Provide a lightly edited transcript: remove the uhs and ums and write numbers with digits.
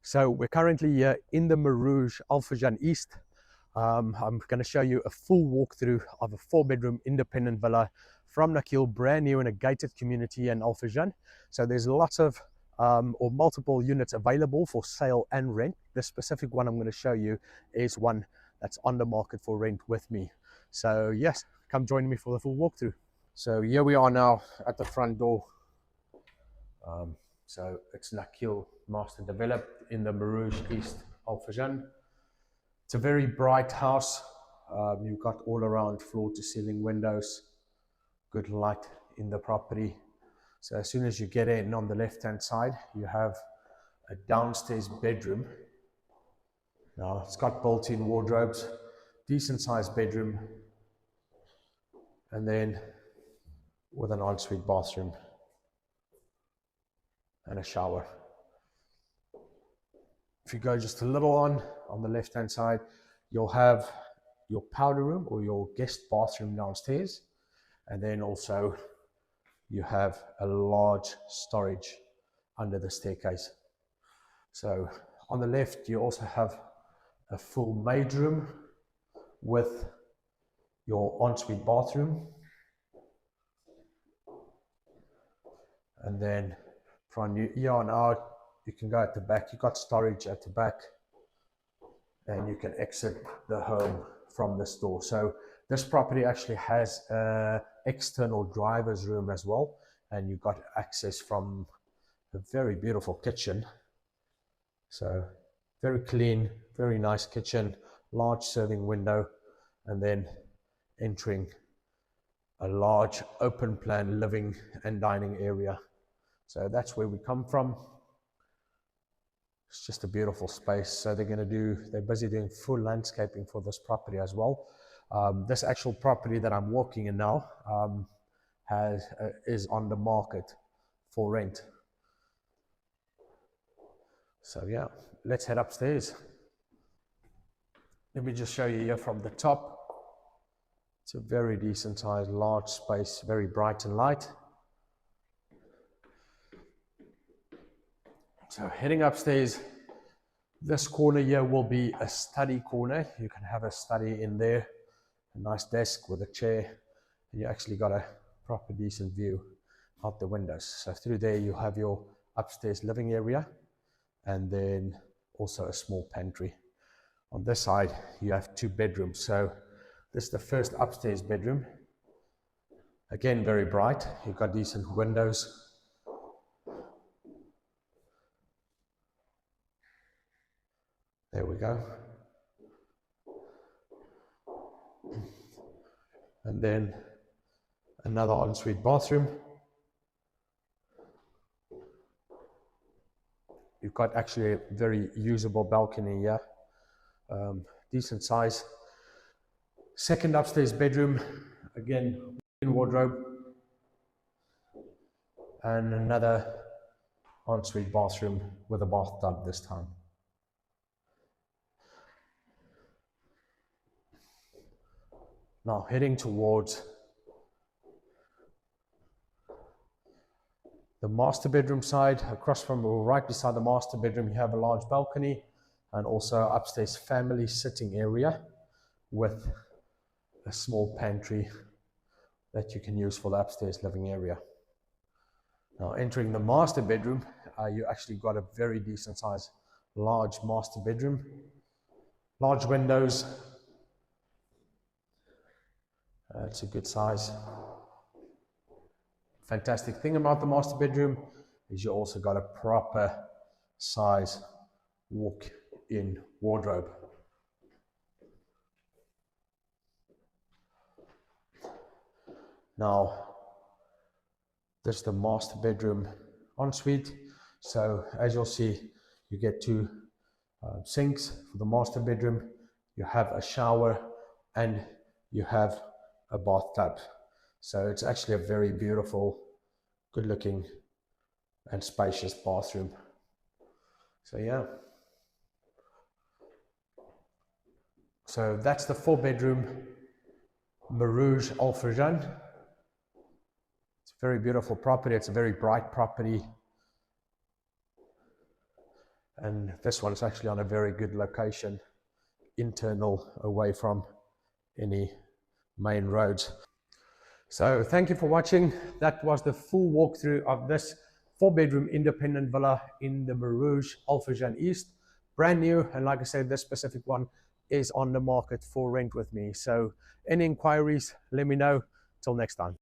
So we're currently here in the Murooj Al Furjan East. I'm going to show you a full walkthrough of a 4-bedroom independent villa from Nakheel, brand new in a gated community in Al Furjan. So there's lots of or multiple units available for sale and rent. The specific one I'm going to show you is one that's on the market for rent with me. So yes, come join me for the full walkthrough. So here we are now at the front door. So it's Nakheel master developed in the Murooj East Al Furjan. It's a very bright house. You've got all around floor to ceiling windows, good light in the property. So as soon as you get in on the left hand side, you have a downstairs bedroom. Now it's got built-in wardrobes, decent sized bedroom, and then with an ensuite bathroom and a shower. If you go just a little on the left hand side, you'll have your powder room or your guest bathroom downstairs, and then also you have a large storage under the staircase. So on the left you also have a full maid room with your ensuite bathroom, and then from here on out you can go at the back. You've got storage at the back, and you can exit the home from this door. So this property actually has an external driver's room as well, and you've got access from a very beautiful kitchen. So very clean, very nice kitchen, large serving window, and then entering a large open plan living and dining area. So that's where we come from. It's just a beautiful space. So they're busy doing full landscaping for this property as well. This actual property that I'm walking in now is on the market for rent. So yeah, let's head upstairs. Let me just show you here from the top. It's a very decent sized, large space, very bright and light. So heading upstairs, this corner here will be a study corner. You can have a study in there, a nice desk with a chair, and you actually got a proper decent view out the windows. So through there you have your upstairs living area, and then also a small pantry. On this side you have 2 bedrooms. So this is the first upstairs bedroom. Again, very bright. You've got decent windows. There we go. And then another ensuite bathroom. You've got actually a very usable balcony here. Decent size. Second upstairs bedroom, again, wardrobe. And another ensuite bathroom with a bathtub this time. Now heading towards the master bedroom side, across from or right beside the master bedroom, you have a large balcony and also upstairs family sitting area with a small pantry that you can use for the upstairs living area. Now entering the master bedroom, you actually got a very decent size, large master bedroom, large windows. It's a good size. Fantastic thing about the master bedroom is you also got a proper size walk-in wardrobe. Now, this is the master bedroom ensuite. So as you'll see, you get 2 sinks for the master bedroom. You have a shower and you have a bathtub. So it's actually a very beautiful, good looking and spacious bathroom. So yeah. So that's the 4-bedroom Murooj Al Furjan. It's a very beautiful property. It's a very bright property. And this one is actually on a very good location, internal, away from any main roads. So thank you for watching. That was the full walkthrough of this 4-bedroom independent villa in the Murooj Al Furjan East. Brand new, and like I said, this specific one is on the market for rent with me. So any inquiries, let me know. Till next time.